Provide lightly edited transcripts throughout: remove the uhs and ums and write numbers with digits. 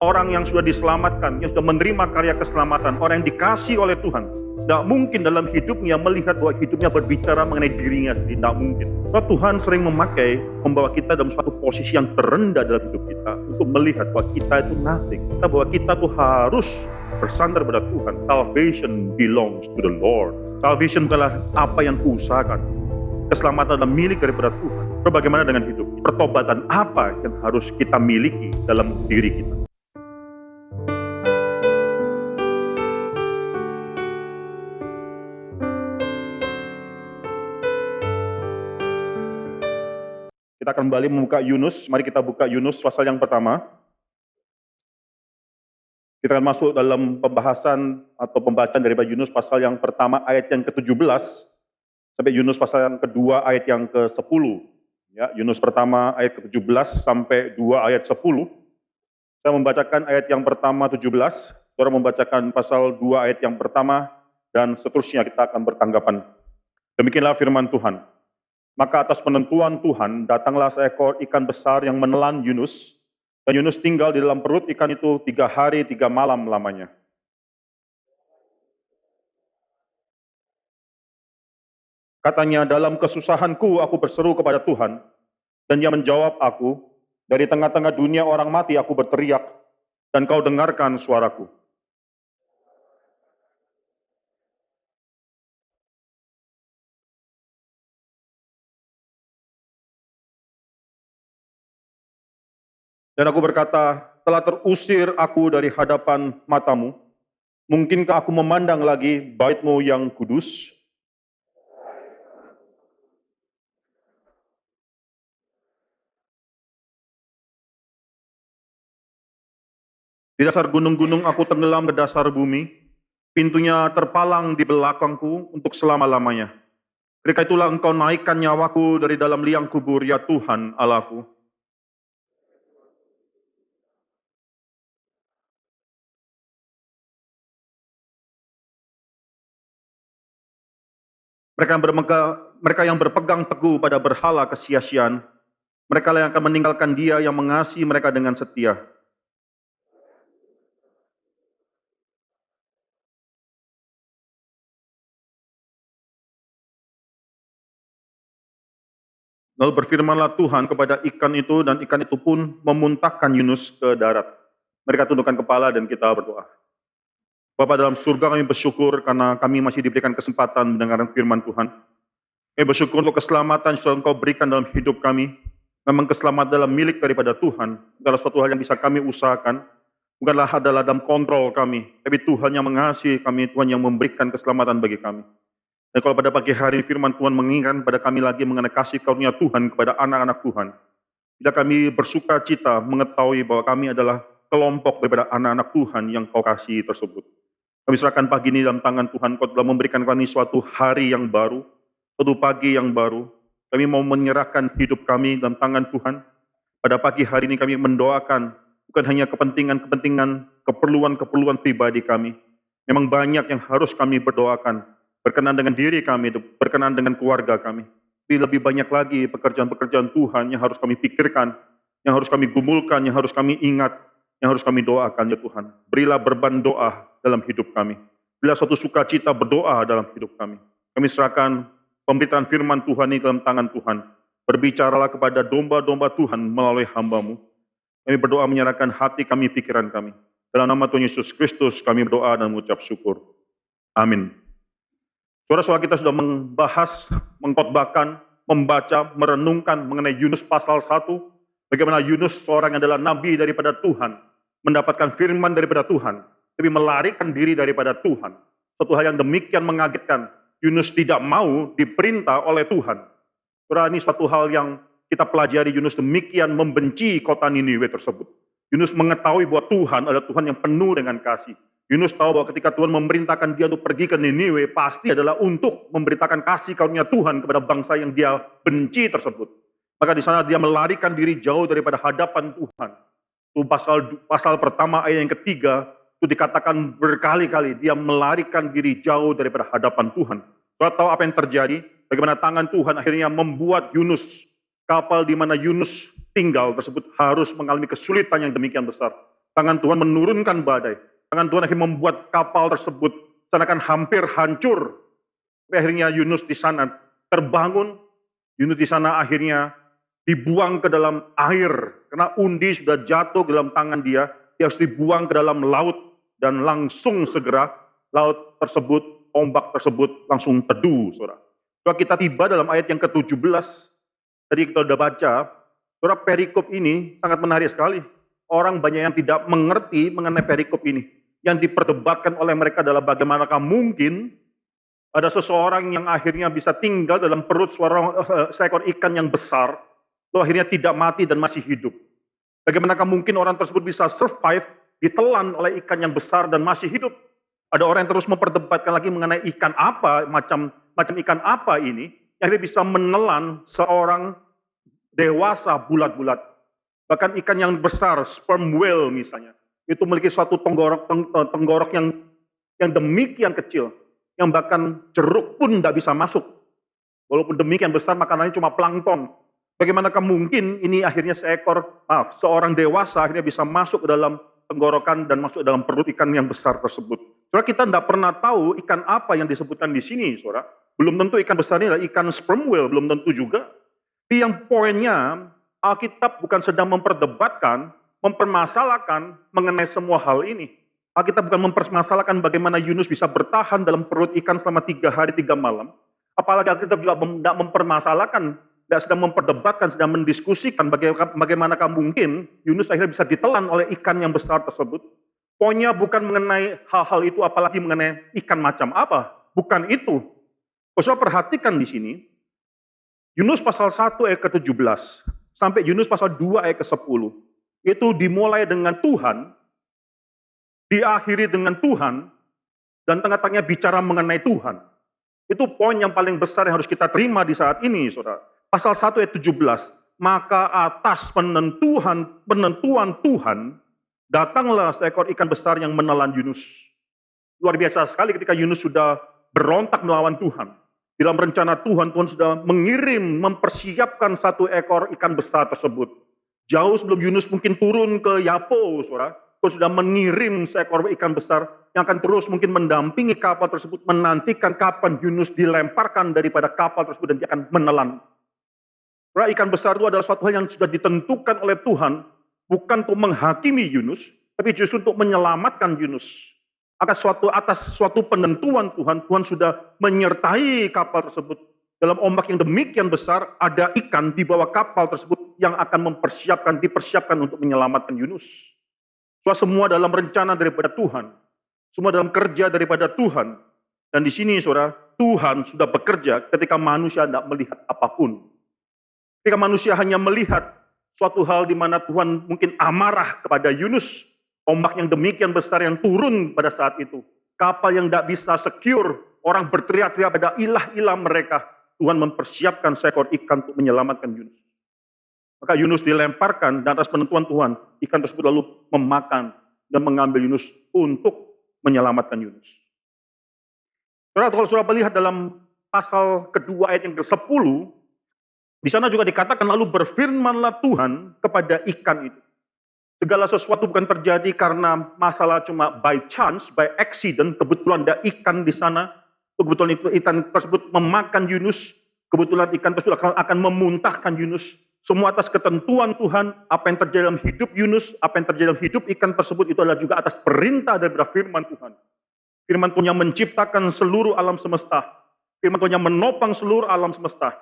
Orang yang sudah diselamatkan, yang sudah menerima karya keselamatan, orang yang dikasih oleh Tuhan, tidak mungkin dalam hidupnya melihat bahwa hidupnya berbicara mengenai dirinya sendiri, tidak mungkin. Sebab Tuhan sering membawa kita dalam suatu posisi yang terendah dalam hidup kita untuk melihat bahwa kita itu nothing, bahwa kita tuh harus bersandar pada Tuhan. Salvation belongs to the Lord. Salvation adalah apa yang kuusahakan. Keselamatan adalah milik daripada Tuhan. Bagaimana dengan hidup? Pertobatan apa yang harus kita miliki dalam diri kita? Kita akan kembali membuka Yunus. Mari kita buka Yunus pasal yang pertama. Kita akan masuk dalam pembahasan atau pembacaan daripada Yunus pasal yang pertama ayat yang ke-17 sampai Yunus pasal yang kedua ayat yang ke-10. Ya, Yunus pertama ayat ke-17 sampai 2 ayat 10. Saya membacakan ayat yang pertama 17, saudara membacakan pasal 2 ayat yang pertama, dan seterusnya kita akan bertanggapan. Demikianlah firman Tuhan. Maka atas penentuan Tuhan, datanglah seekor ikan besar yang menelan Yunus, dan Yunus tinggal di dalam perut ikan itu 3 hari 3 malam lamanya. Katanya, dalam kesusahanku aku berseru kepada Tuhan, dan Dia menjawab aku, dari tengah-tengah dunia orang mati aku berteriak, dan Kau dengarkan suaraku. Dan aku berkata, telah terusir aku dari hadapan matamu, mungkinkah aku memandang lagi bait-Mu yang kudus? Di dasar gunung-gunung aku tenggelam ke dasar bumi, pintunya terpalang di belakangku untuk selama-lamanya. Ketika itulah Engkau naikkan nyawaku dari dalam liang kubur, ya Tuhan Allahku. Mereka yang berpegang teguh pada berhala kesia-siaan, mereka yang akan meninggalkan Dia yang mengasihi mereka dengan setia. Lalu berfirmanlah Tuhan kepada ikan itu, dan ikan itu pun memuntahkan Yunus ke darat. Mereka tundukkan kepala dan kita berdoa. Bapa dalam surga, kami bersyukur karena kami masih diberikan kesempatan mendengarkan firman Tuhan. Kami bersyukur untuk keselamatan yang sudah Engkau berikan dalam hidup kami. Memang keselamatan adalah milik daripada Tuhan. Bukanlah suatu hal yang bisa kami usahakan. Bukanlah adalah dalam kontrol kami. Tapi Tuhan yang mengasihi kami, Tuhan yang memberikan keselamatan bagi kami. Dan kalau pada pagi hari firman Tuhan mengingatkan pada kami lagi mengenai kasih karunia Tuhan kepada anak-anak Tuhan. Bila kami bersuka cita mengetahui bahwa kami adalah kelompok daripada anak-anak Tuhan yang Kau kasih tersebut. Kami serahkan pagi ini dalam tangan Tuhan. Kau telah memberikan kami suatu hari yang baru, suatu pagi yang baru. Kami mau menyerahkan hidup kami dalam tangan Tuhan. Pada pagi hari ini kami mendoakan bukan hanya kepentingan-kepentingan, keperluan-keperluan pribadi kami. Memang banyak yang harus kami berdoakan. Berkenan dengan diri kami, berkenan dengan keluarga kami. Tapi lebih banyak lagi pekerjaan-pekerjaan Tuhan yang harus kami pikirkan, yang harus kami gumulkan, yang harus kami ingat, yang harus kami doakan, ya Tuhan. Berilah beban doa dalam hidup kami. Berilah suatu sukacita berdoa dalam hidup kami. Kami serahkan pemberitaan firman Tuhan ini dalam tangan Tuhan. Berbicaralah kepada domba-domba Tuhan melalui hamba-Mu. Kami berdoa menyerahkan hati kami, pikiran kami. Dalam nama Tuhan Yesus Kristus kami berdoa dan mengucap syukur. Amin. Saudara-saudara, kita sudah membahas, mengkhotbahkan, membaca, merenungkan mengenai Yunus pasal 1. Bagaimana Yunus seorang yang adalah nabi daripada Tuhan, mendapatkan firman daripada Tuhan, tapi melarikan diri daripada Tuhan. Suatu hal yang demikian mengagetkan. Yunus tidak mau diperintah oleh Tuhan. Saudara, ini suatu hal yang kita pelajari. Yunus demikian membenci kota Niniwe tersebut. Yunus mengetahui bahwa Tuhan adalah Tuhan yang penuh dengan kasih. Yunus tahu bahwa ketika Tuhan memerintahkan dia untuk pergi ke Niniwe, pasti adalah untuk memberitakan kasih karunia Tuhan kepada bangsa yang dia benci tersebut. Maka di sana dia melarikan diri jauh daripada hadapan Tuhan. Itu pasal pertama ayat yang ketiga, itu dikatakan berkali-kali dia melarikan diri jauh daripada hadapan Tuhan. Saudara tahu apa yang terjadi? Bagaimana tangan Tuhan akhirnya membuat Yunus, kapal di mana Yunus tinggal tersebut harus mengalami kesulitan yang demikian besar. Tangan Tuhan menurunkan badai. Tangan Tuhan akhirnya membuat kapal tersebut seakan hampir hancur. Tapi akhirnya Yunus di sana terbangun. Yunus di sana akhirnya dibuang ke dalam air. Karena undi sudah jatuh ke dalam tangan dia. Dia harus dibuang ke dalam laut. Dan langsung segera laut tersebut, ombak tersebut langsung teduh, saudara. Kalau kita tiba dalam ayat yang ke-17, tadi kita sudah baca, saudara, perikop ini sangat menarik sekali. Orang banyak yang tidak mengerti mengenai perikop ini. Yang diperdebatkan oleh mereka adalah bagaimanakah mungkin ada seseorang yang akhirnya bisa tinggal dalam perut seekor ikan yang besar, lalu akhirnya tidak mati dan masih hidup. Bagaimanakah mungkin orang tersebut bisa survive, ditelan oleh ikan yang besar dan masih hidup? Ada orang yang terus memperdebatkan lagi mengenai ikan apa, macam ikan apa ini, yang dia bisa menelan seorang dewasa bulat-bulat. Bahkan ikan yang besar, sperm whale misalnya, itu memiliki suatu tenggorok yang demikian kecil, yang bahkan jeruk pun tidak bisa masuk. Walaupun demikian besar, makanannya cuma plankton. Bagaimanakah mungkin ini akhirnya seorang dewasa akhirnya bisa masuk ke dalam tenggorokan dan masuk ke dalam perut ikan yang besar tersebut. Saudara, kita tidak pernah tahu ikan apa yang disebutkan di sini, saudara. Belum tentu ikan besar ini adalah ikan sperm whale, belum tentu juga. Tapi yang poinnya, Alkitab bukan sedang memperdebatkan, mempermasalahkan mengenai semua hal ini. Alkitab bukan mempermasalahkan bagaimana Yunus bisa bertahan dalam perut ikan selama 3 hari 3 malam. Apalagi Alkitab juga tidak mempermasalahkan, tidak sedang memperdebatkan, sedang mendiskusikan bagaimanakah mungkin Yunus akhirnya bisa ditelan oleh ikan yang besar tersebut. Poinnya bukan mengenai hal-hal itu, apalagi mengenai ikan macam apa. Bukan itu. Saudara perhatikan di sini, Yunus pasal 1 ayat ke-17, sampai Yunus pasal 2 ayat ke-10, itu dimulai dengan Tuhan, diakhiri dengan Tuhan, dan tengah-tengahnya bicara mengenai Tuhan. Itu poin yang paling besar yang harus kita terima di saat ini, saudara. Pasal 1 ayat 17, maka atas penentuan Tuhan, datanglah seekor ikan besar yang menelan Yunus. Luar biasa sekali ketika Yunus sudah berontak melawan Tuhan. Dalam rencana Tuhan, Tuhan sudah mempersiapkan satu ekor ikan besar tersebut. Jauh sebelum Yunus mungkin turun ke Yapo, saudara, Tuhan sudah mengirim seekor ikan besar yang akan terus mungkin mendampingi kapal tersebut, menantikan kapan Yunus dilemparkan daripada kapal tersebut dan dia akan menelan. Saudara, ikan besar itu adalah suatu hal yang sudah ditentukan oleh Tuhan, bukan untuk menghakimi Yunus, tapi justru untuk menyelamatkan Yunus. Atas suatu penentuan Tuhan, Tuhan sudah menyertai kapal tersebut. Dalam ombak yang demikian besar, ada ikan di bawah kapal tersebut yang akan dipersiapkan untuk menyelamatkan Yunus. Semua dalam rencana daripada Tuhan. Semua dalam kerja daripada Tuhan. Dan di sini, saudara, Tuhan sudah bekerja ketika manusia tidak melihat apapun. Ketika manusia hanya melihat suatu hal di mana Tuhan mungkin amarah kepada Yunus, ombak yang demikian besar yang turun pada saat itu. Kapal yang tidak bisa secure. Orang berteriak-teriak pada ilah-ilah mereka. Tuhan mempersiapkan seekor ikan untuk menyelamatkan Yunus. Maka Yunus dilemparkan dan atas penentuan Tuhan. Ikan tersebut lalu memakan dan mengambil Yunus untuk menyelamatkan Yunus. Kalau saudara melihat dalam pasal kedua ayat yang ke-10, di sana juga dikatakan lalu berfirmanlah Tuhan kepada ikan itu. Segala sesuatu bukan terjadi karena masalah cuma by chance, by accident, kebetulan ada ikan di sana, kebetulan itu ikan tersebut memakan Yunus, kebetulan ikan tersebut akan memuntahkan Yunus. Semua atas ketentuan Tuhan, apa yang terjadi dalam hidup Yunus, apa yang terjadi dalam hidup ikan tersebut, itu adalah juga atas perintah daripada firman Tuhan. Firman Tuhan yang menciptakan seluruh alam semesta. Firman Tuhan yang menopang seluruh alam semesta.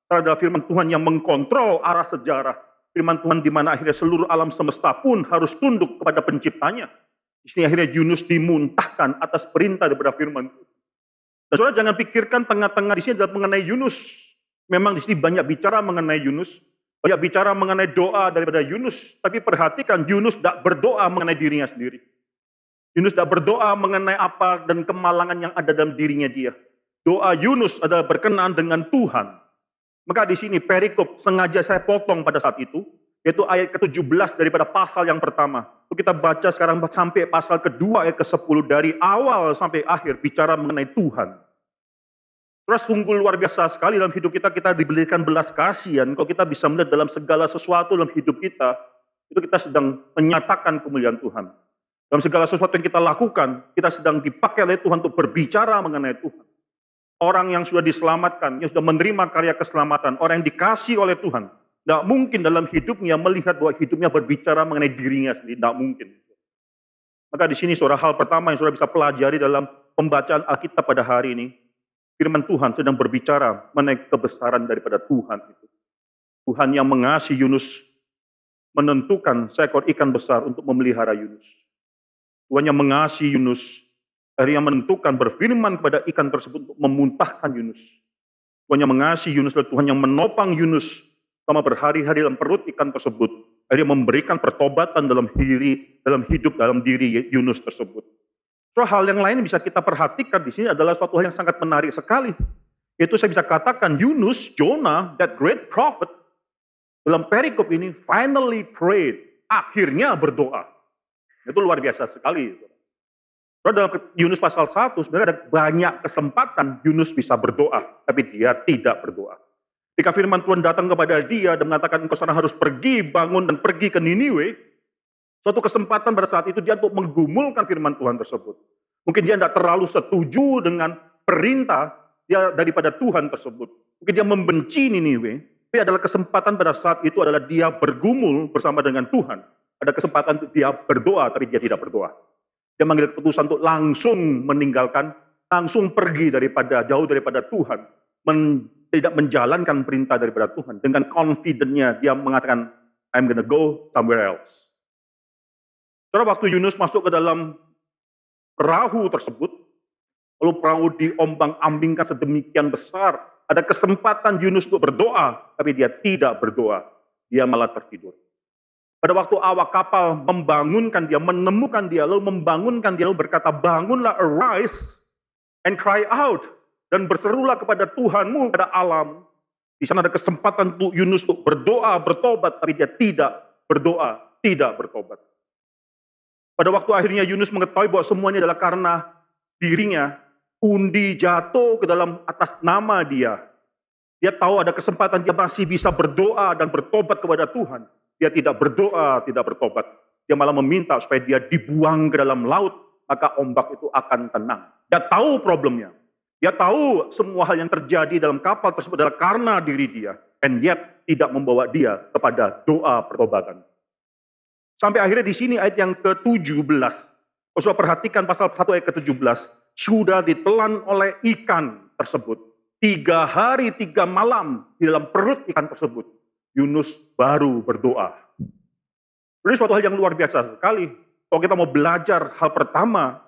Adalah firman Tuhan yang mengkontrol arah sejarah. Firman Tuhan di mana akhirnya seluruh alam semesta pun harus tunduk kepada penciptanya. Di sini akhirnya Yunus dimuntahkan atas perintah daripada firman Tuhan. Dan saudara jangan pikirkan tengah-tengah di sini adalah mengenai Yunus. Memang di sini banyak bicara mengenai Yunus. Banyak bicara mengenai doa daripada Yunus. Tapi perhatikan Yunus tidak berdoa mengenai dirinya sendiri. Yunus tidak berdoa mengenai apa dan kemalangan yang ada dalam dirinya dia. Doa Yunus adalah berkenaan dengan Tuhan. Maka di sini perikop sengaja saya potong pada saat itu, yaitu ayat ke-17 daripada pasal yang pertama. Kita baca sekarang sampai pasal kedua ayat ke-10 dari awal sampai akhir bicara mengenai Tuhan. Terus sungguh luar biasa sekali dalam hidup kita diberikan belas kasihan. Kalau kita bisa melihat dalam segala sesuatu dalam hidup kita, itu kita sedang menyatakan kemuliaan Tuhan. Dalam segala sesuatu yang kita lakukan, kita sedang dipakai oleh Tuhan untuk berbicara mengenai Tuhan. Orang yang sudah diselamatkan, yang sudah menerima karya keselamatan, orang yang dikasih oleh Tuhan, tidak mungkin dalam hidupnya melihat bahwa hidupnya berbicara mengenai dirinya sendiri, tidak mungkin. Maka di sini saudara, hal pertama yang saudara bisa pelajari dalam pembacaan Alkitab pada hari ini, firman Tuhan sedang berbicara mengenai kebesaran daripada Tuhan itu. Tuhan yang mengasihi Yunus, menentukan seekor ikan besar untuk memelihara Yunus. Tuhan yang mengasihi Yunus, akhirnya menentukan berfirman kepada ikan tersebut untuk memuntahkan Yunus. Tuhan yang mengasihi Yunus, Tuhan yang menopang Yunus selama berhari-hari dalam perut ikan tersebut. Akhirnya memberikan pertobatan dalam hidup dalam diri Yunus tersebut. So, hal yang lain yang bisa kita perhatikan di sini adalah suatu hal yang sangat menarik sekali. Yaitu saya bisa katakan Yunus, Jonah, that great prophet, dalam perikop ini finally prayed, akhirnya berdoa. Itu luar biasa sekali. Dalam Yunus pasal 1 sebenarnya ada banyak kesempatan Yunus bisa berdoa, tapi dia tidak berdoa. Ketika firman Tuhan datang kepada dia dan mengatakan engkau sekarang harus pergi, bangun dan pergi ke Niniwe, suatu kesempatan pada saat itu dia untuk menggumulkan firman Tuhan tersebut. Mungkin dia tidak terlalu setuju dengan perintah dia daripada Tuhan tersebut. Mungkin dia membenci Niniwe, tapi adalah kesempatan pada saat itu adalah dia bergumul bersama dengan Tuhan. Ada kesempatan untuk dia berdoa, tapi dia tidak berdoa. Dia mengambil keputusan untuk langsung meninggalkan, langsung pergi jauh daripada Tuhan. Tidak menjalankan perintah daripada Tuhan. Dengan confident-nya dia mengatakan, I'm gonna go somewhere else. Saudara, waktu Yunus masuk ke dalam perahu tersebut, lalu perahu diombang-ambingkan sedemikian besar, ada kesempatan Yunus untuk berdoa, tapi dia tidak berdoa. Dia malah tertidur. Pada waktu awak kapal membangunkan dia, menemukan dia, lalu membangunkan dia, lalu berkata, bangunlah, arise, and cry out. Dan berserulah kepada Tuhanmu, kepada alam. Di sana ada kesempatan untuk Yunus untuk berdoa, bertobat, tapi dia tidak berdoa, tidak bertobat. Pada waktu akhirnya Yunus mengetahui bahwa semuanya adalah karena dirinya, undi jatuh ke dalam atas nama dia. Dia tahu ada kesempatan dia masih bisa berdoa dan bertobat kepada Tuhan. Dia tidak berdoa, tidak bertobat. Dia malah meminta supaya dia dibuang ke dalam laut, maka ombak itu akan tenang. Dia tahu problemnya. Dia tahu semua hal yang terjadi dalam kapal tersebut adalah karena diri dia. And yet tidak membawa dia kepada doa pertobatan. Sampai akhirnya di sini ayat yang ke-17. Kalau sudah perhatikan pasal 1 ayat ke-17. Sudah ditelan oleh ikan tersebut. 3 hari 3 malam di dalam perut ikan tersebut. Yunus baru berdoa. Ini suatu hal yang luar biasa sekali. Kalau kita mau belajar hal pertama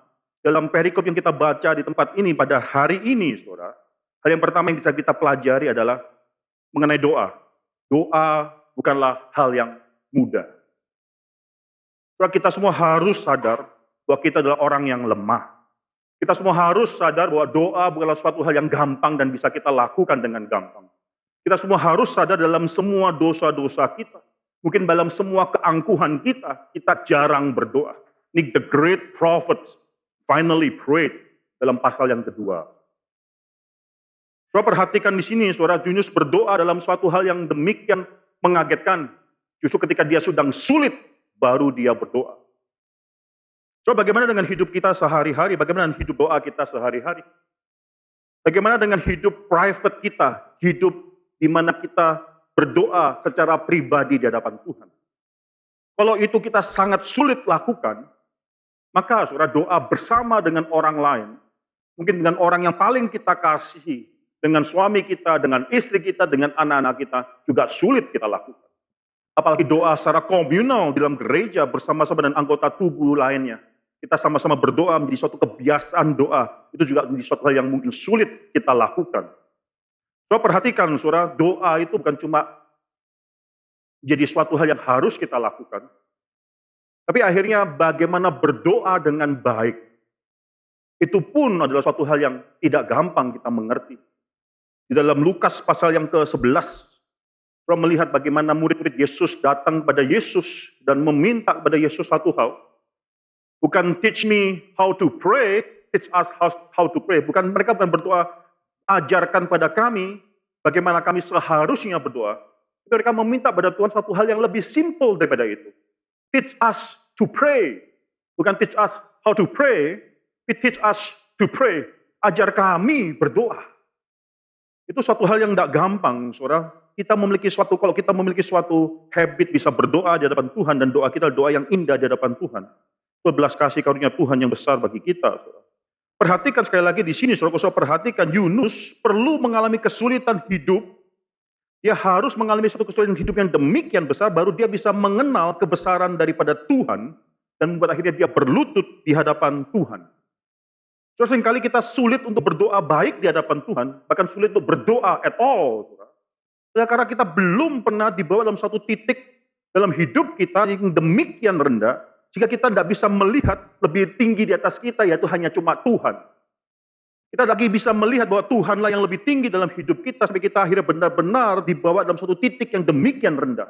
dalam perikop yang kita baca di tempat ini pada hari ini, saudara. Hal yang pertama yang bisa kita pelajari adalah mengenai doa. Doa bukanlah hal yang mudah. Saudara, kita semua harus sadar bahwa kita adalah orang yang lemah. Kita semua harus sadar bahwa doa bukanlah suatu hal yang gampang dan bisa kita lakukan dengan gampang. Kita semua harus sadar dalam semua dosa-dosa kita. Mungkin dalam semua keangkuhan kita jarang berdoa. Ini the great prophets finally prayed dalam pasal yang kedua. Saudara perhatikan di sini, saudara, Yunus berdoa dalam suatu hal yang demikian mengagetkan. Justru ketika dia sedang sulit, baru dia berdoa. Saudara, bagaimana dengan hidup kita sehari-hari? Bagaimana dengan hidup doa kita sehari-hari? Bagaimana dengan hidup private kita? Hidup di mana kita berdoa secara pribadi di hadapan Tuhan. Kalau itu kita sangat sulit lakukan, maka saudara doa bersama dengan orang lain, mungkin dengan orang yang paling kita kasihi, dengan suami kita, dengan istri kita, dengan anak-anak kita, juga sulit kita lakukan. Apalagi doa secara komunal di dalam gereja bersama-sama dengan anggota tubuh lainnya. Kita sama-sama berdoa menjadi suatu kebiasaan doa. Itu juga menjadi suatu hal yang mungkin sulit kita lakukan. Saudara perhatikan, saudara, doa itu bukan cuma jadi suatu hal yang harus kita lakukan. Tapi akhirnya bagaimana berdoa dengan baik. Itu pun adalah suatu hal yang tidak gampang kita mengerti. Di dalam Lukas pasal yang ke-11, kita melihat bagaimana murid-murid Yesus datang kepada Yesus dan meminta kepada Yesus satu hal. Bukan teach me how to pray, teach us how to pray. Mereka bukan berdoa, ajarkan pada kami bagaimana kami seharusnya berdoa. Mereka meminta pada Tuhan satu hal yang lebih simple daripada itu. teach us to pray. Bukan teach us how to pray, but teach us to pray. Ajar kami berdoa. Itu suatu hal yang tidak gampang, saudara. Kalau kita memiliki suatu habit bisa berdoa di hadapan Tuhan, dan doa kita doa yang indah di hadapan Tuhan, itu belas kasih karunia Tuhan yang besar bagi kita, saudara. Perhatikan sekali lagi di sini, saudara, perhatikan Yunus perlu mengalami kesulitan hidup. Dia harus mengalami satu kesulitan hidup yang demikian besar, baru dia bisa mengenal kebesaran daripada Tuhan, dan membuat akhirnya dia berlutut di hadapan Tuhan. So, seringkali kita sulit untuk berdoa baik di hadapan Tuhan, bahkan sulit untuk berdoa at all. Ya, karena kita belum pernah dibawa dalam satu titik dalam hidup kita yang demikian rendah, sehingga kita tidak bisa melihat lebih tinggi di atas kita, yaitu hanya cuma Tuhan. Kita lagi bisa melihat bahwa Tuhanlah yang lebih tinggi dalam hidup kita, sampai kita akhirnya benar-benar dibawa dalam satu titik yang demikian rendah.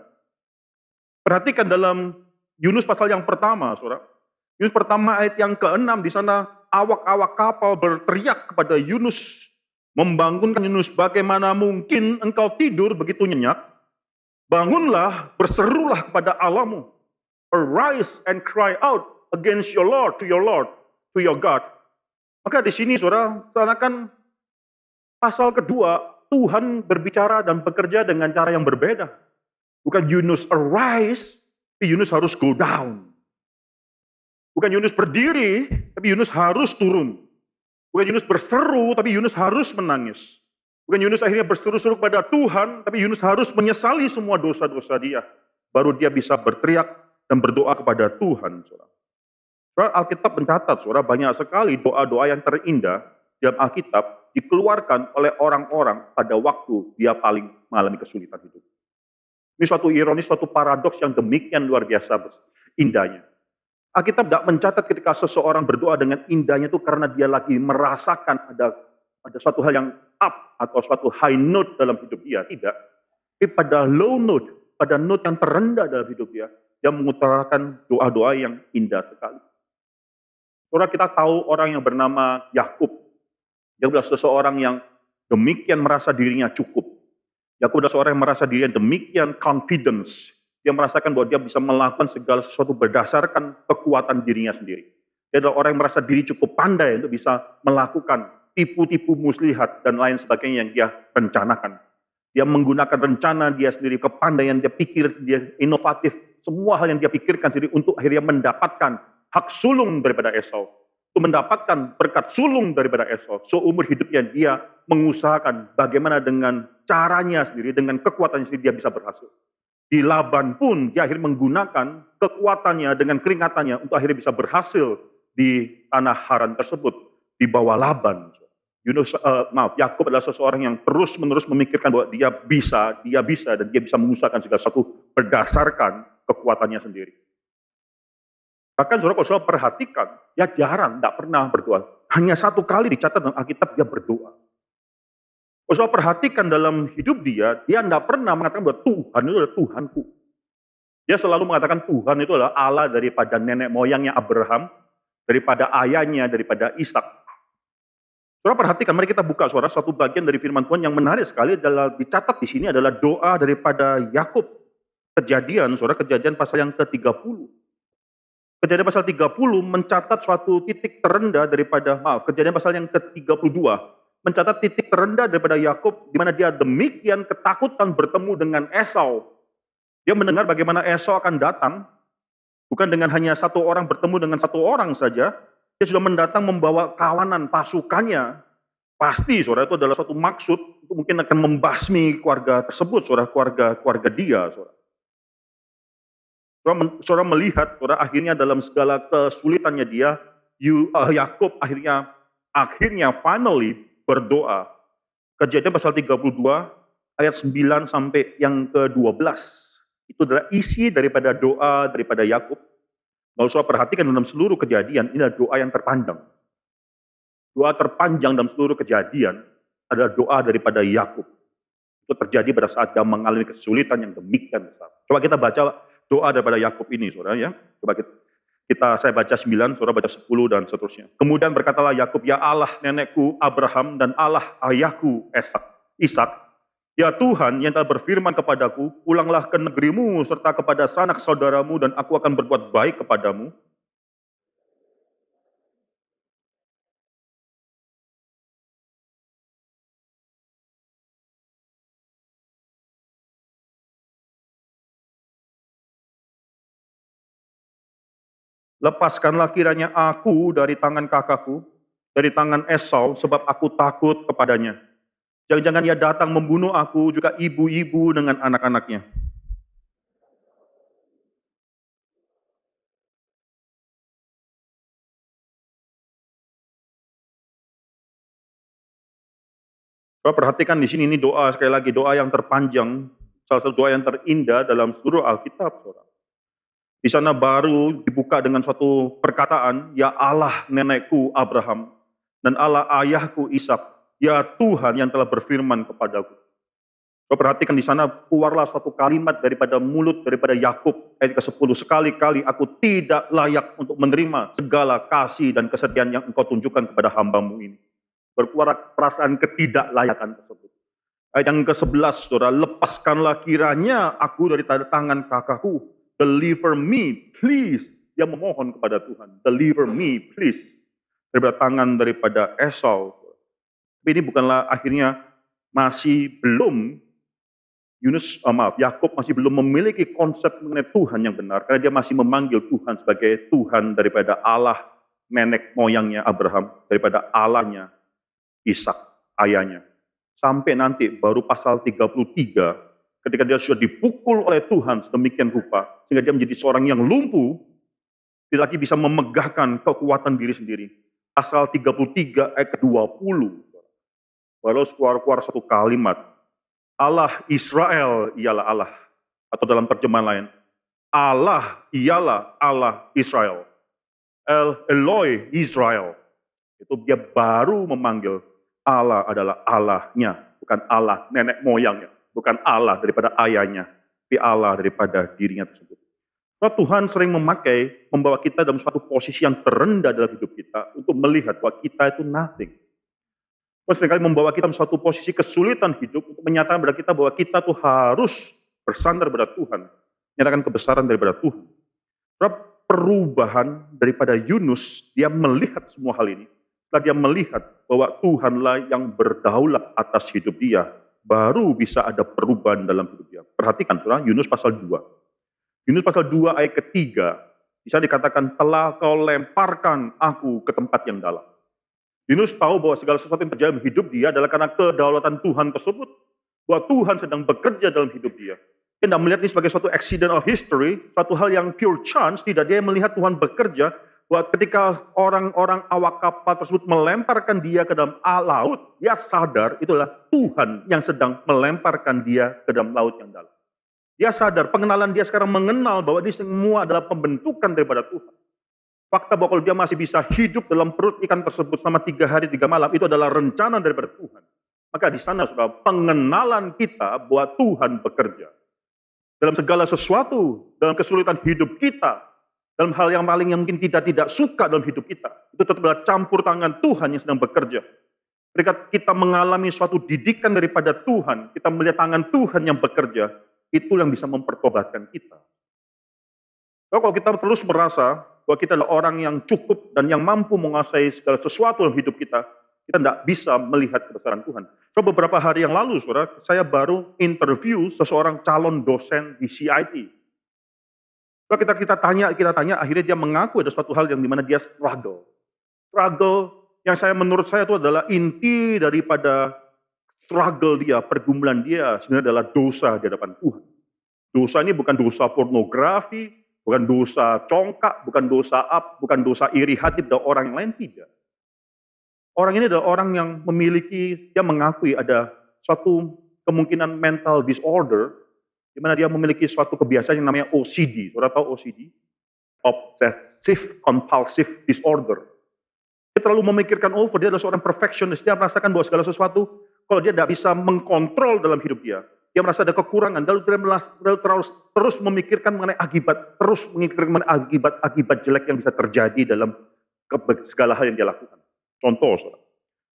Perhatikan dalam Yunus pasal yang pertama, saudara. Yunus pertama ayat yang ke-6, di sana awak-awak kapal berteriak kepada Yunus, membangunkan Yunus, bagaimana mungkin engkau tidur begitu nyenyak? Bangunlah, berserulah kepada Allahmu. Arise and cry out against your Lord, to your God. Maka di sini, saudara, seakan pasal kedua, Tuhan berbicara dan bekerja dengan cara yang berbeda. Bukan Yunus arise, tapi Yunus harus go down. Bukan Yunus berdiri, tapi Yunus harus turun. Bukan Yunus berseru, tapi Yunus harus menangis. Bukan Yunus akhirnya berseru-seru kepada Tuhan, tapi Yunus harus menyesali semua dosa-dosa dia. Baru dia bisa berteriak dan berdoa kepada Tuhan. Saudara, Alkitab mencatat, saudara, banyak sekali doa-doa yang terindah dalam Alkitab dikeluarkan oleh orang-orang pada waktu dia paling mengalami kesulitan hidup. Ini suatu ironis, suatu paradoks yang demikian luar biasa indahnya. Alkitab tidak mencatat ketika seseorang berdoa dengan indahnya itu karena dia lagi merasakan ada suatu hal yang up atau suatu high note dalam hidup dia. Tidak. Tapi pada low note, pada note yang terendah dalam hidup dia mengutarakan doa-doa yang indah sekali. Saudara, kita tahu orang yang bernama Yakub. Dia adalah seseorang yang demikian merasa dirinya cukup. Yakub adalah seorang yang merasa dirinya demikian confidence. Dia merasakan bahwa dia bisa melakukan segala sesuatu berdasarkan kekuatan dirinya sendiri. Dia adalah orang yang merasa diri cukup pandai untuk bisa melakukan tipu-tipu muslihat dan lain sebagainya yang dia rencanakan. Dia menggunakan rencana dia sendiri, kepandaian dia pikir, dia inovatif. Semua hal yang dia pikirkan sendiri untuk akhirnya mendapatkan hak sulung daripada Esau. Untuk mendapatkan berkat sulung daripada Esau. Seumur hidupnya dia mengusahakan bagaimana dengan caranya sendiri, dengan kekuatannya sendiri dia bisa berhasil. Di Laban pun dia akhirnya menggunakan kekuatannya dengan keringatannya untuk akhirnya bisa berhasil di tanah Haran tersebut di bawah Laban. Yakub adalah seseorang yang terus-menerus memikirkan bahwa dia bisa dan dia bisa mengusahakan segala sesuatu berdasarkan kekuatannya sendiri. Bahkan saudara perhatikan, dia jarang, tidak pernah berdoa. Hanya satu kali dicatat dalam Alkitab dia berdoa. Saudara perhatikan dalam hidup dia tidak pernah mengatakan bahwa Tuhan itu adalah Tuhanku. Dia selalu mengatakan Tuhan itu adalah Allah daripada nenek moyangnya Abraham, daripada ayahnya, daripada Ishak. Saudara perhatikan, mari kita buka saudara satu bagian dari firman Tuhan yang menarik sekali adalah dicatat di sini adalah doa daripada Yakub. Kejadian pasal yang ke-30. Kejadian pasal 30 mencatat suatu titik terendah kejadian pasal yang ke-32. Mencatat titik terendah daripada Yakub, di mana dia demikian ketakutan bertemu dengan Esau. Dia mendengar bagaimana Esau akan datang, bukan dengan hanya satu orang bertemu dengan satu orang saja, dia sudah mendatang membawa kawanan pasukannya. Pasti, saudara, itu adalah suatu maksud untuk mungkin akan membasmi keluarga tersebut, saudara, keluarga dia, saudara. Saudara melihat, saudara, akhirnya dalam segala kesulitannya dia, Yakub akhirnya finally berdoa. Kejadian pasal 32 ayat 9 sampai yang ke-12. Itu adalah isi daripada doa daripada Yakub. Kalau saudara perhatikan dalam seluruh Kejadian, ini adalah doa yang terpanjang. Doa terpanjang dalam seluruh Kejadian adalah doa daripada Yakub. Itu terjadi pada saat dia mengalami kesulitan yang demikian besar. Coba kita baca doa daripada Yakub ini, saudara, ya. Coba saya baca 9, saudara baca 10 dan seterusnya. Kemudian berkatalah Yakub, ya Allah nenekku Abraham dan Allah ayahku Ishak, Ya Tuhan yang telah berfirman kepadaku, pulanglah ke negerimu serta kepada sanak saudaramu dan aku akan berbuat baik kepadamu. Lepaskanlah kiranya aku dari tangan kakakku, dari tangan Esau, sebab aku takut kepadanya. Jangan-jangan ia datang membunuh aku, juga ibu-ibu dengan anak-anaknya. Coba perhatikan di sini, ini doa, sekali lagi, doa yang terpanjang, salah satu doa yang terindah dalam seluruh Alkitab, saudara. Di sana baru dibuka dengan suatu perkataan, ya Allah nenekku Abraham, dan Allah ayahku Ishak, ya Tuhan yang telah berfirman kepadaku. Coba perhatikan di sana, keluarlah suatu kalimat daripada mulut daripada Yakub ayat ke-10, sekali-kali aku tidak layak untuk menerima segala kasih dan kesetiaan yang engkau tunjukkan kepada hambamu ini. Berkeluar perasaan ketidaklayakan tersebut. Ayat yang ke-11, saudara, lepaskanlah kiranya aku dari tangan kakakku. Deliver me, please. Dia memohon kepada Tuhan. Deliver me, please. Daripada tangan daripada Esau. Tapi ini bukanlah akhirnya masih belum Yakub masih belum memiliki konsep mengenai Tuhan yang benar. Karena dia masih memanggil Tuhan sebagai Tuhan daripada Allah nenek moyangnya Abraham. Daripada Allahnya Ishak, ayahnya. Sampai nanti baru pasal 33, ketika dia sudah dipukul oleh Tuhan sedemikian rupa, sehingga dia menjadi seorang yang lumpuh, tidak lagi bisa memegahkan kekuatan diri sendiri. Pasal 33 ayat ke-20, baru keluar satu kalimat, Allah Israel ialah Allah. Atau dalam terjemahan lain, Allah ialah Allah Israel. El Eloi Israel. Itu dia baru memanggil Allah adalah Allahnya, bukan Allah nenek moyangnya, bukan Allah daripada ayahnya, tapi Allah daripada dirinya tersebut. So, Tuhan sering membawa kita dalam suatu posisi yang terendah dalam hidup kita untuk melihat bahwa kita itu nothing. Tuhan seringkali membawa kita dalam suatu posisi kesulitan hidup untuk menyatakan kepada kita bahwa kita tuh harus bersandar pada Tuhan, menyatakan kebesaran daripada Tuhan. Sebab perubahan daripada Yunus, dia melihat semua hal ini. Setelah dia melihat bahwa Tuhanlah yang berdaulat atas hidup dia, baru bisa ada perubahan dalam hidup dia. Perhatikan saudara, Yunus pasal 2. Yunus pasal 2 ayat ketiga, bisa dikatakan, telah kau lemparkan aku ke tempat yang dalam. Yunus tahu bahwa segala sesuatu yang terjadi dalam hidup dia adalah karena kedaulatan Tuhan tersebut. Bahwa Tuhan sedang bekerja dalam hidup dia. Dia tidak melihat ini sebagai suatu accident of history, suatu hal yang pure chance, tidak. Dia melihat Tuhan bekerja, bahwa ketika orang-orang awak kapal tersebut melemparkan dia ke dalam laut, dia sadar itulah Tuhan yang sedang melemparkan dia ke dalam laut yang dalam. Dia sadar, pengenalan dia sekarang mengenal bahwa ini semua adalah pembentukan daripada Tuhan. Fakta bahwa kalau dia masih bisa hidup dalam perut ikan tersebut selama 3 hari 3 malam, itu adalah rencana daripada Tuhan. Maka di sana sudah pengenalan kita bahwa Tuhan bekerja. Dalam segala sesuatu, dalam kesulitan hidup kita, dalam hal yang paling yang mungkin tidak suka dalam hidup kita, itu tetap adalah campur tangan Tuhan yang sedang bekerja. Ketika kita mengalami suatu didikan daripada Tuhan, kita melihat tangan Tuhan yang bekerja, itu yang bisa mempertobatkan kita. Kalau kita terus merasa bahwa kita adalah orang yang cukup dan yang mampu menguasai segala sesuatu dalam hidup kita tidak bisa melihat kebesaran Tuhan. So, beberapa hari yang lalu, saudara, saya baru interview seseorang calon dosen di CIT. So, kita tanya, akhirnya dia mengaku ada suatu hal yang dimana dia struggle. Struggle yang menurut saya itu adalah inti daripada struggle dia, pergumulan dia sebenarnya adalah dosa di hadapan Tuhan. Dosa ini bukan dosa pornografi, bukan dosa congkak, bukan dosa iri hati pada orang yang lain, tidak. Orang ini adalah orang yang dia mengakui ada suatu kemungkinan mental disorder, di mana dia memiliki suatu kebiasaan yang namanya OCD. Saudara tahu OCD? Obsessive Compulsive Disorder. Dia terlalu memikirkan dia adalah seorang perfectionist, dia merasakan bahwa segala sesuatu, kalau dia tidak bisa mengkontrol dalam hidup dia merasa ada kekurangan, lalu dia terus memikirkan mengenai akibat jelek yang bisa terjadi dalam segala hal yang dia lakukan. Contoh, saudara,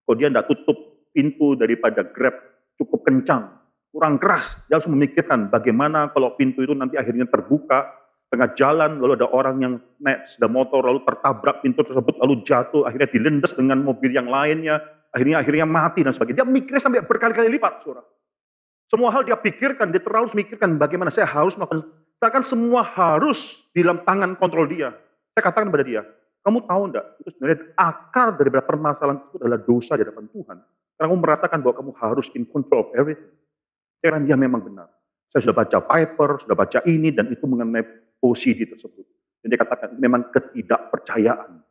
kalau dia tidak tutup pintu daripada Grab cukup kencang, kurang keras. Dia harus memikirkan bagaimana kalau pintu itu nanti akhirnya terbuka, tengah jalan, lalu ada orang yang naik sepeda motor, lalu tertabrak pintu tersebut, lalu jatuh, akhirnya dilindas dengan mobil yang lainnya, akhirnya mati dan sebagainya. Dia mikirnya sampai berkali-kali lipat, saudara. Semua hal dia pikirkan, dia terlalu memikirkan bagaimana saya harus melakukan, seakan semua harus di dalam tangan kontrol dia. Saya katakan kepada dia, kamu tahu enggak, itu sebenarnya akar daripada permasalahan itu adalah dosa di hadapan Tuhan. Karena kamu merasakan bahwa kamu harus in control of everything. Saya kira dia memang benar. Saya sudah baca paper, sudah baca ini dan itu mengenai OCD tersebut. Dan dia katakan, ini memang ketidakpercayaan.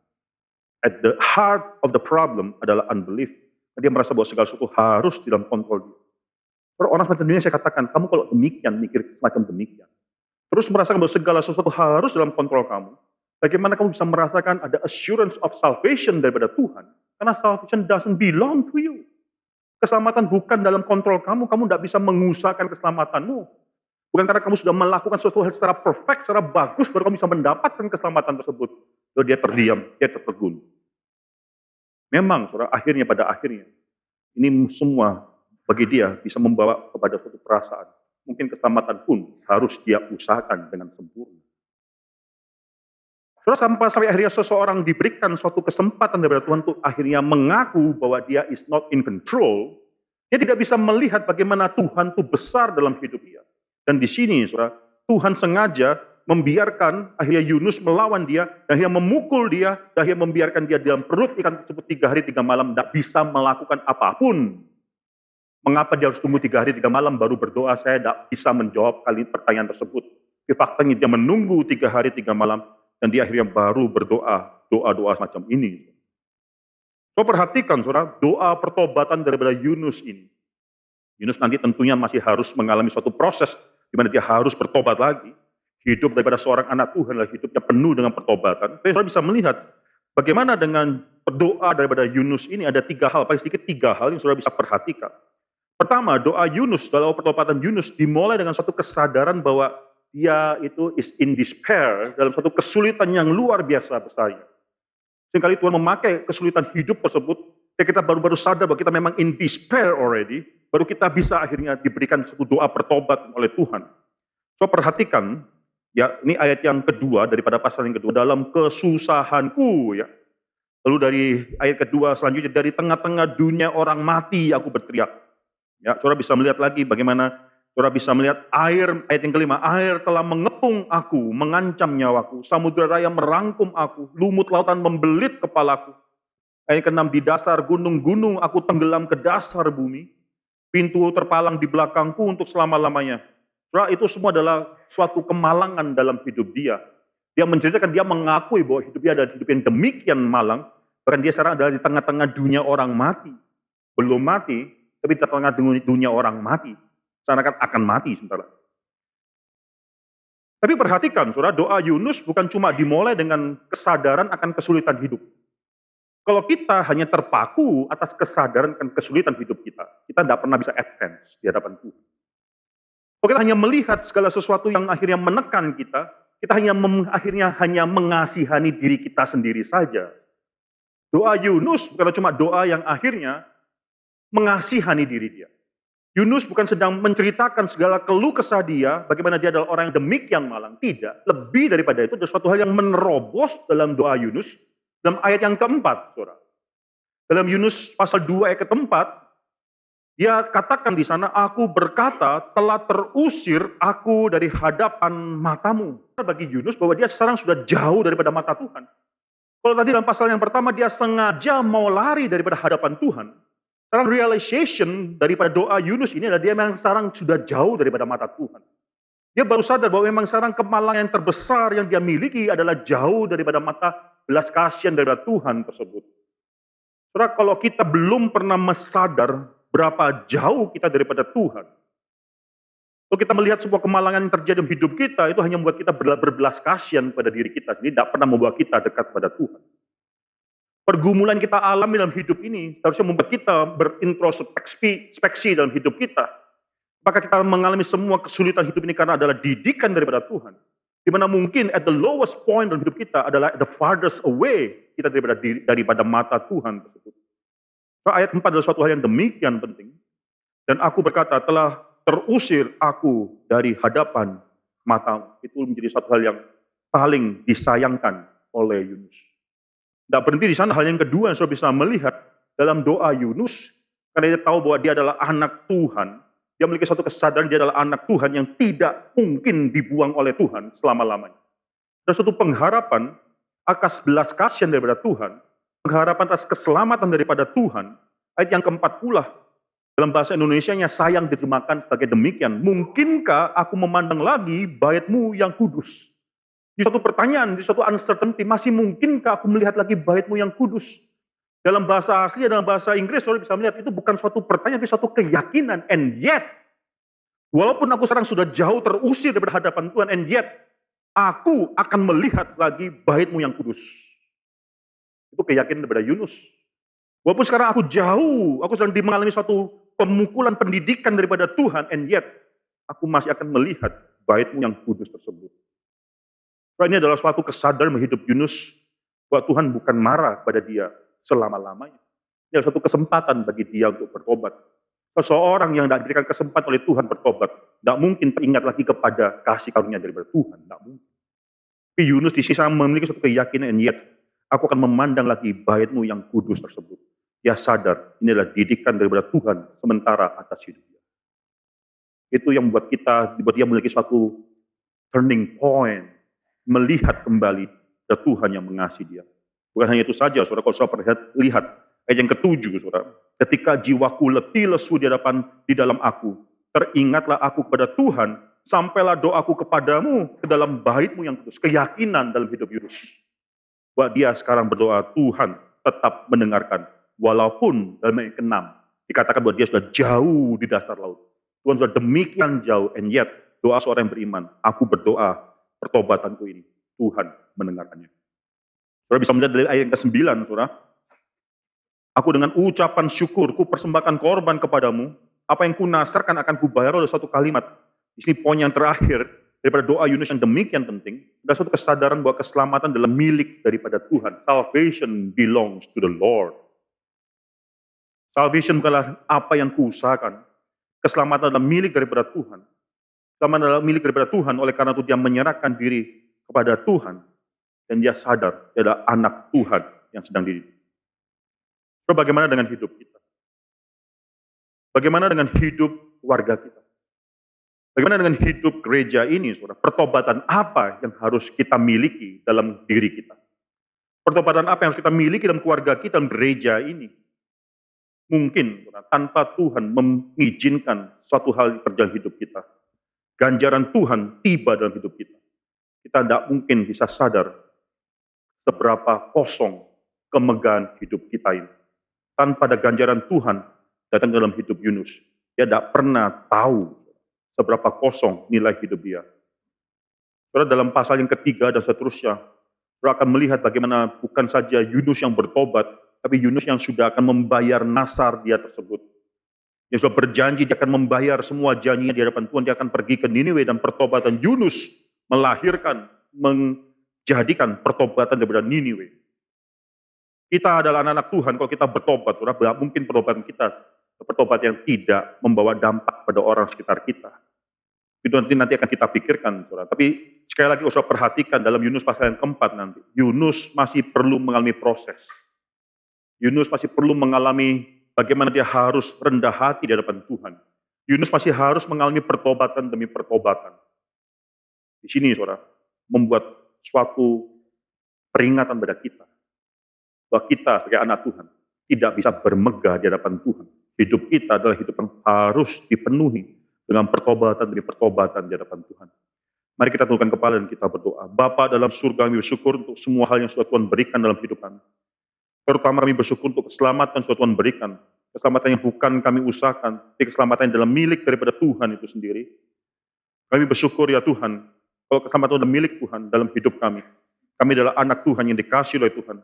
At the heart of the problem adalah unbelief. Dia merasa bahwa segala sesuatu harus di dalam kontrol dia. Orang semacam ini saya katakan, kamu kalau demikian, mikir semacam demikian. Terus merasakan bahwa segala sesuatu harus dalam kontrol kamu. Bagaimana kamu bisa merasakan ada assurance of salvation daripada Tuhan? Karena salvation doesn't belong to you. Keselamatan bukan dalam kontrol kamu tidak bisa mengusahakan keselamatanmu. Bukan karena kamu sudah melakukan sesuatu hal secara perfect, secara bagus, baru kamu bisa mendapatkan keselamatan tersebut. Lalu dia terdiam, dia tertegun. Memang, saudara, pada akhirnya, ini semua bagi dia bisa membawa kepada suatu perasaan. Mungkin keselamatan pun harus dia usahakan dengan sempurna. Saudara, sampai akhirnya seseorang diberikan suatu kesempatan dari Tuhan untuk akhirnya mengaku bahwa dia is not in control, dia tidak bisa melihat bagaimana Tuhan itu besar dalam hidup dia. Dan di sini, saudara, Tuhan sengaja membiarkan akhirnya Yunus melawan dia, dan akhirnya memukul dia, dan akhirnya membiarkan dia dalam perut ikan tersebut 3 hari 3 malam, tidak bisa melakukan apapun. Mengapa dia harus tunggu 3 hari 3 malam baru berdoa? Saya tidak bisa menjawab pertanyaan tersebut. Di faktanya dia menunggu 3 hari 3 malam, dan dia akhirnya baru berdoa, doa-doa semacam ini. So perhatikan, saudara, doa pertobatan daripada Yunus ini. Yunus nanti tentunya masih harus mengalami suatu proses, di mana dia harus bertobat lagi. Hidup daripada seorang anak Tuhan adalah hidupnya penuh dengan pertobatan. Tapi saudara bisa melihat, bagaimana dengan doa daripada Yunus ini ada 3 hal, paling sedikit 3 hal yang saudara bisa perhatikan. Pertama, doa Yunus, dalam pertobatan Yunus dimulai dengan satu kesadaran bahwa dia itu is in despair, dalam satu kesulitan yang luar biasa besarnya. Seringkali Tuhan memakai kesulitan hidup tersebut, kita baru sadar bahwa kita memang in despair already, baru kita bisa akhirnya diberikan satu doa pertobat oleh Tuhan. So perhatikan, ya ini ayat yang kedua daripada pasal yang kedua, dalam kesusahanku, ya. Lalu dari ayat kedua selanjutnya, dari tengah-tengah dunia orang mati aku berteriak. Ya, saudara bisa melihat lagi bagaimana saudara bisa melihat air, ayat yang kelima, air telah mengepung aku, mengancam nyawaku, samudera raya merangkum aku, lumut lautan membelit kepalaku. Ayat ke-6, di dasar gunung-gunung aku tenggelam ke dasar bumi, pintu terpalang di belakangku untuk selama-lamanya. Saudara, itu semua adalah suatu kemalangan dalam hidup dia. Dia menceritakan, dia mengakui bahwa hidup dia adalah hidup yang demikian malang, bahkan dia sekarang adalah di tengah-tengah dunia orang mati. Belum mati, tapi di tengah dunia orang mati. Seakan akan mati sebentar. Tapi perhatikan, saudara, doa Yunus bukan cuma dimulai dengan kesadaran akan kesulitan hidup. Kalau kita hanya terpaku atas kesadaran akan kesulitan hidup kita tidak pernah bisa advance di hadapan Tuhan. Kalau kita hanya melihat segala sesuatu yang akhirnya menekan kita akhirnya hanya mengasihani diri kita sendiri saja. Doa Yunus bukan cuma doa yang akhirnya mengasihani diri dia. Yunus bukan sedang menceritakan segala keluh kesah dia, bagaimana dia adalah orang yang demikian malang. Tidak, lebih daripada itu, ada suatu hal yang menerobos dalam doa Yunus, dalam ayat yang keempat, saudara. Dalam Yunus pasal 2 ayat keempat, dia katakan di sana, aku berkata, telah terusir aku dari hadapan matamu. Bagi Yunus bahwa dia sekarang sudah jauh daripada mata Tuhan. Kalau tadi dalam pasal yang pertama, dia sengaja mau lari daripada hadapan Tuhan. Sekarang realization daripada doa Yunus ini adalah dia memang sekarang sudah jauh daripada mata Tuhan. Dia baru sadar bahwa memang sekarang kemalangan yang terbesar yang dia miliki adalah jauh daripada mata belas kasihan daripada Tuhan tersebut. Saudara, kalau kita belum pernah sadar berapa jauh kita daripada Tuhan, kalau kita melihat sebuah kemalangan yang terjadi dalam hidup kita, itu hanya membuat kita berbelas kasihan pada diri kita sendiri, tidak pernah membawa kita dekat pada Tuhan. Pergumulan kita alami dalam hidup ini harusnya membuat kita berintrospeksi dalam hidup kita. Apakah kita mengalami semua kesulitan hidup ini karena adalah didikan daripada Tuhan? Di mana mungkin at the lowest point dalam hidup kita adalah the farthest away kita daripada mata Tuhan tersebut. Ayat 4 adalah suatu hal yang demikian penting. Dan aku berkata, telah terusir aku dari hadapan matamu. Itu menjadi satu hal yang paling disayangkan oleh Yunus. Tidak berhenti di sana, hal yang kedua yang saudara bisa melihat dalam doa Yunus, karena dia tahu bahwa dia adalah anak Tuhan, dia memiliki satu kesadaran dia adalah anak Tuhan yang tidak mungkin dibuang oleh Tuhan selama-lamanya. Ada suatu pengharapan atas belas kasihan daripada Tuhan, pengharapan atas keselamatan daripada Tuhan. Ayat yang keempat pula, dalam bahasa Indonesianya sayang diterjemahkan sebagai demikian, mungkinkah aku memandang lagi bait-Mu yang kudus? Di suatu pertanyaan, di suatu uncertainty, masih mungkinkah aku melihat lagi bait-Mu yang kudus? Dalam bahasa asli, dalam bahasa Inggris, saudara bisa melihat itu bukan suatu pertanyaan, tapi suatu keyakinan. And yet, walaupun aku sekarang sudah jauh terusir dari hadapan Tuhan, and yet, aku akan melihat lagi bait-Mu yang kudus. Itu keyakinan daripada Yunus. Walaupun sekarang aku jauh, aku sedang mengalami suatu pemukulan pendidikan daripada Tuhan, and yet, aku masih akan melihat bait-Mu yang kudus tersebut. Ini adalah suatu kesadaran hidup Yunus bahwa Tuhan bukan marah pada dia selama-lamanya. Ini adalah suatu kesempatan bagi dia untuk bertobat. Seseorang yang tidak diberikan kesempatan oleh Tuhan bertobat, tidak mungkin teringat lagi kepada kasih karunia daripada Tuhan. Tidak mungkin. Tapi Yunus di sisi memiliki suatu keyakinan, and yet, aku akan memandang lagi bait-Mu yang kudus tersebut. Dia sadar, ini adalah didikan daripada Tuhan sementara atas hidupnya. Itu yang membuat dia memiliki suatu turning point, melihat kembali ke Tuhan yang mengasihi dia. Bukan hanya itu saja, saudara, kalau saudara lihat ayat yang ketujuh, saudara. Ketika jiwaku letih lesu di dalam aku, teringatlah aku kepada Tuhan, sampailah doaku kepadamu ke dalam bait-Mu yang kudus. Keyakinan dalam hidup Yunus. Bahwa dia sekarang berdoa, Tuhan tetap mendengarkan. Walaupun dalam ayat ke-6, dikatakan bahwa dia sudah jauh di dasar laut. Tuhan sudah demikian jauh, and yet, doa seorang yang beriman, aku berdoa, pertobatanku ini, Tuhan mendengarkannya. Saudara bisa melihat dari ayat yang ke-9, saudara. Aku dengan ucapan syukur, ku persembahkan korban kepadamu, apa yang ku nasarkan akan ku bayar oleh satu kalimat. Di sini poin yang terakhir, daripada doa Yunus yang demikian penting, ada suatu kesadaran bahwa keselamatan adalah milik daripada Tuhan. Salvation belongs to the Lord. Salvation bukanlah apa yang kuusahakan. Keselamatan adalah milik daripada Tuhan. Keselamatan adalah milik daripada Tuhan, oleh karena itu dia menyerahkan diri kepada Tuhan. Dan dia sadar, dia adalah anak Tuhan yang sedang dididik. So, bagaimana dengan hidup kita? Bagaimana dengan hidup warga kita? Bagaimana dengan hidup gereja ini, saudara? Pertobatan apa yang harus kita miliki dalam diri kita? Pertobatan apa yang harus kita miliki dalam keluarga kita, dalam gereja ini? Mungkin, saudara, tanpa Tuhan mengizinkan suatu hal terjadi hidup kita, ganjaran Tuhan tiba dalam hidup kita. Kita tidak mungkin bisa sadar seberapa kosong kemegahan hidup kita ini. Tanpa ada ganjaran Tuhan datang dalam hidup Yunus, dia tidak pernah tahu seberapa kosong nilai hidup dia. Saudara, dalam pasal yang ketiga dan seterusnya, saudara akan melihat bagaimana bukan saja Yunus yang bertobat, tapi Yunus yang sudah akan membayar nasar dia tersebut. Yang sudah berjanji dia akan membayar semua janjinya di hadapan Tuhan, dia akan pergi ke Niniwe, dan pertobatan Yunus menjadikan pertobatan daripada Niniwe. Kita adalah anak-anak Tuhan, kalau kita bertobat, saudara, tidak mungkin pertobat yang tidak membawa dampak pada orang sekitar kita. Itu nanti akan kita pikirkan, saudara. Tapi sekali lagi saudara perhatikan dalam Yunus pasal yang keempat nanti, Yunus masih perlu mengalami proses. Yunus masih perlu mengalami bagaimana dia harus rendah hati di hadapan Tuhan. Yunus masih harus mengalami pertobatan demi pertobatan. Di sini, saudara, membuat suatu peringatan pada kita, bahwa kita sebagai anak Tuhan tidak bisa bermegah di hadapan Tuhan. Hidup kita adalah hidup yang harus dipenuhi dengan pertobatan demi pertobatan di hadapan Tuhan. Mari kita tundukkan kepala dan kita berdoa. Bapa dalam surga, kami bersyukur untuk semua hal yang sudah Tuhan berikan dalam hidup kami. Terutama kami bersyukur untuk keselamatan yang sudah Tuhan berikan. Keselamatan yang bukan kami usahakan, tapi keselamatan yang dalam milik daripada Tuhan itu sendiri. Kami bersyukur ya Tuhan, kalau keselamatan adalah milik Tuhan dalam hidup kami. Kami adalah anak Tuhan yang dikasihi oleh Tuhan.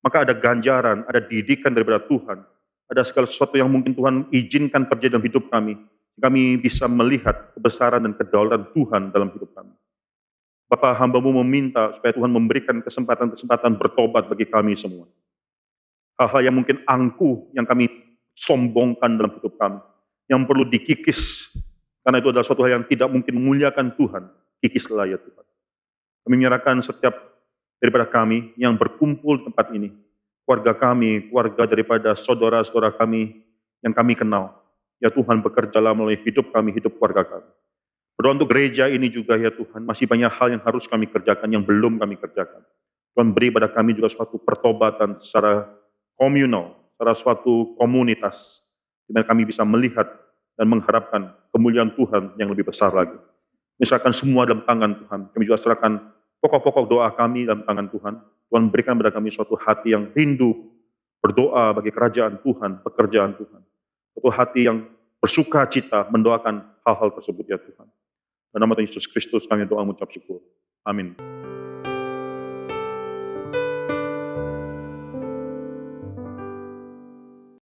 Maka ada ganjaran, ada didikan daripada Tuhan. Ada segala sesuatu yang mungkin Tuhan izinkan terjadi dalam hidup kami. Kami bisa melihat kebesaran dan kedaulatan Tuhan dalam hidup kami. Bapa, hamba-Mu meminta supaya Tuhan memberikan kesempatan-kesempatan bertobat bagi kami semua. Hal-hal yang mungkin angkuh, yang kami sombongkan dalam hidup kami. Yang perlu dikikis, Karena itu adalah suatu hal yang tidak mungkin memuliakan Tuhan. Kikislah ya Tuhan. Kami menyerahkan setiap daripada kami yang berkumpul di tempat ini. Keluarga kami, keluarga daripada saudara-saudara kami yang kami kenal. Ya Tuhan, bekerjalah melalui hidup kami, hidup keluarga kami. Berdoa untuk gereja ini juga ya Tuhan, masih banyak hal yang harus kami kerjakan, yang belum kami kerjakan. Tuhan beri pada kami juga suatu pertobatan secara komunal, secara suatu komunitas, di mana kami bisa melihat dan mengharapkan kemuliaan Tuhan yang lebih besar lagi. Misalkan semua dalam tangan Tuhan. Kami juga serahkan pokok-pokok doa kami dalam tangan Tuhan. Tuhan berikan pada kami suatu hati yang rindu berdoa bagi kerajaan Tuhan, pekerjaan Tuhan. Suatu hati yang bersuka cita mendoakan hal-hal tersebut ya Tuhan. Dalam nama Tuhan Yesus Kristus kami doa mengucap syukur. Amin.